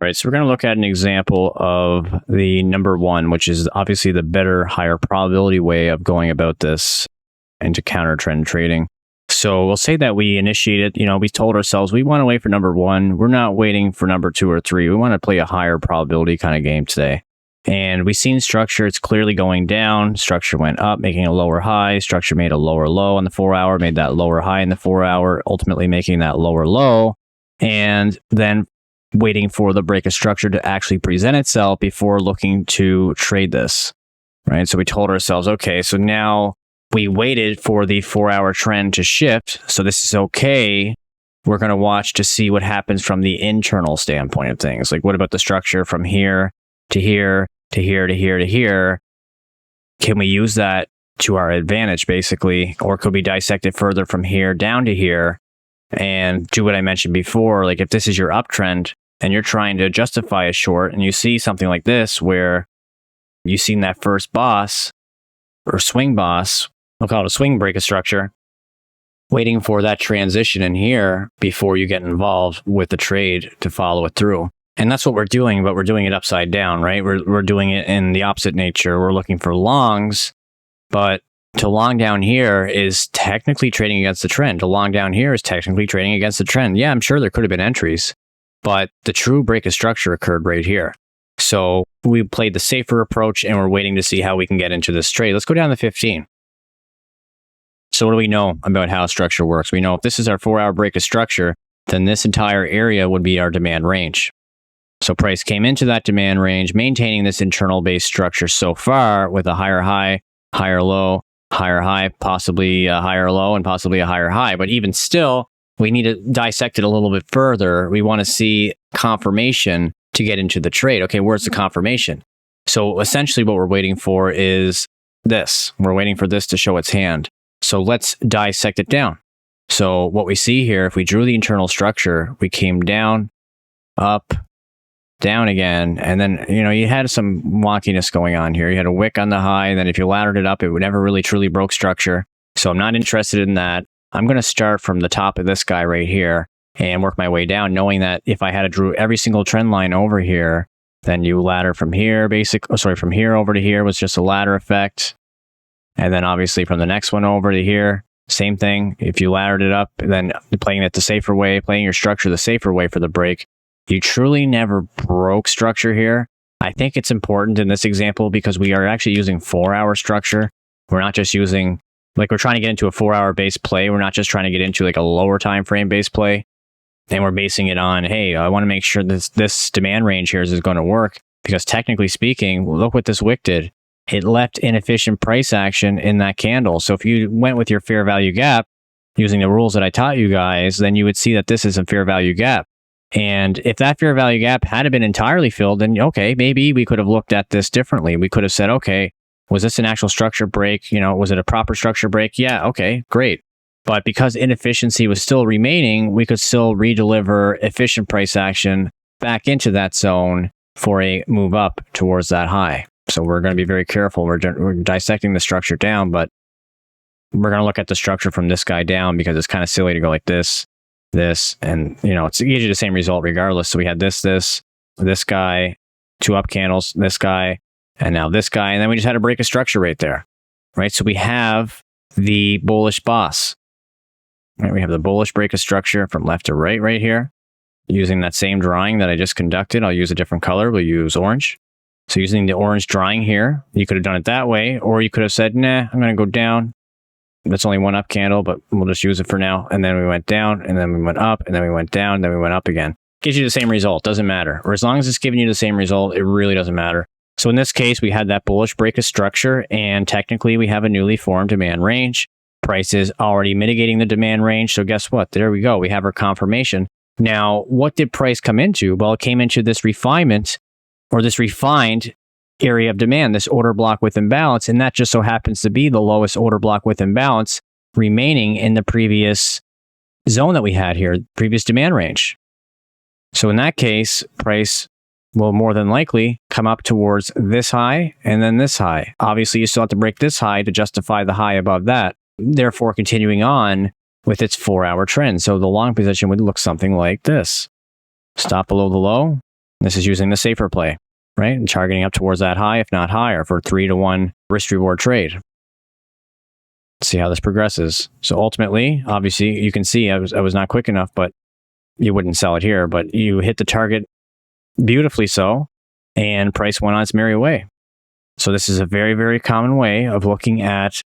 Right, so we're going to look at an example of the number one, which is obviously the better, higher probability way of going about this into counter trend trading. So we'll say that we initiated, we told ourselves we want to wait for number one. We're not waiting for number two or three. We want to play a higher probability kind of game today. And we've seen structure, it's clearly going down. Structure went up, making a lower high. Structure made a lower low on the 4 hour, made that lower high in the 4 hour, ultimately making that lower low. And then waiting for the break of structure to actually present itself before looking to trade this, right? So we told ourselves, okay, so now we waited for the 4 hour trend to shift. So this is okay. We're going to watch to see what happens from the internal standpoint of things. Like, what about the structure from here to here to here to here to here? Can we use that to our advantage, basically? Or could we dissect it further from here down to here and do what I mentioned before? Like, if this is your uptrend and you're trying to justify a short and you see something like this where you've seen that first boss or swing boss, we'll call it a swing break of structure, waiting for that transition in here before you get involved with the trade to follow it through. And that's what we're doing, but we're doing it upside down, right? We're doing it in the opposite nature. We're looking for longs, but to long down here is technically trading against the trend. To long down here is technically trading against the trend. Yeah, I'm sure there could have been entries, but the true break of structure occurred right here. So we played the safer approach and we're waiting to see how we can get into this trade. Let's go down to 15. So what do we know about how structure works? We know if this is our 4 hour break of structure, then this entire area would be our demand range. So price came into that demand range, maintaining this internal base structure so far with a higher high, higher low, higher high, possibly a higher low, and possibly a higher high. But even still, we need to dissect it a little bit further. We want to see confirmation to get into the trade. Okay, where's the confirmation? So essentially what we're waiting for is this. We're waiting for this to show its hand. So let's dissect it down. So what we see here, if we drew the internal structure, we came down, up, down again, and then, you had some wonkiness going on here. You had a wick on the high, and then if you laddered it up, it would never really truly broke structure. So I'm not interested in that. I'm going to start from the top of this guy right here and work my way down, knowing that if I had to drew every single trend line over here, then you ladder from here, from here over to here was just a ladder effect. And then obviously from the next one over to here, same thing. If you laddered it up, then playing it the safer way, playing your structure the safer way for the break, you truly never broke structure here. I think it's important in this example because we are actually using 4 hour structure. We're not just using, we're trying to get into a 4 hour base play. We're not just trying to get into like a lower time frame base play. And we're basing it on, hey, I want to make sure this demand range here is going to work because technically speaking, look what this wick did. It left inefficient price action in that candle. So if you went with your fair value gap using the rules that I taught you guys, then you would see that this is a fair value gap. And if that fair value gap had been entirely filled, then okay, maybe we could have looked at this differently. We could have said, okay, was this an actual structure break? Was it a proper structure break? Yeah, okay, great. But because inefficiency was still remaining, we could still redeliver efficient price action back into that zone for a move up towards that high. So we're going to be very careful. We're dissecting the structure down, but we're going to look at the structure from this guy down because it's kind of silly to go like this, and it's usually the same result regardless. So we had this guy, 2 up candles, this guy, and now this guy, and then we just had a break of structure right there, right? So we have the bullish boss. Right, we have the bullish break of structure from left to right here. Using that same drawing that I just conducted, I'll use a different color. We'll use orange. So using the orange drawing here, you could have done it that way, or you could have said, nah, I'm going to go down. That's only 1 up candle, but we'll just use it for now. And then we went down, and then we went up, and then we went down, and then we went up again. Gives you the same result, doesn't matter. Or as long as it's giving you the same result, it really doesn't matter. So in this case, we had that bullish break of structure, and technically we have a newly formed demand range. Price is already mitigating the demand range. So guess what? There we go. We have our confirmation. Now, what did price come into? Well, it came into this refinement or this refined area of demand, this order block with imbalance. And that just so happens to be the lowest order block with imbalance remaining in the previous zone that we had here, previous demand range. So in that case, price will more than likely come up towards this high and then this high. Obviously, you still have to break this high to justify the high above that. Therefore, continuing on with its 4 hour trend. So the long position would look something like this. Stop below the low, This is using the safer play, right? And targeting up towards that high, if not higher, for 3-to-1 risk-reward trade. Let's see how this progresses. So ultimately, obviously, you can see I was not quick enough, but you wouldn't sell it here. But you hit the target beautifully so, and price went on its merry way. So this is a very, very common way of looking at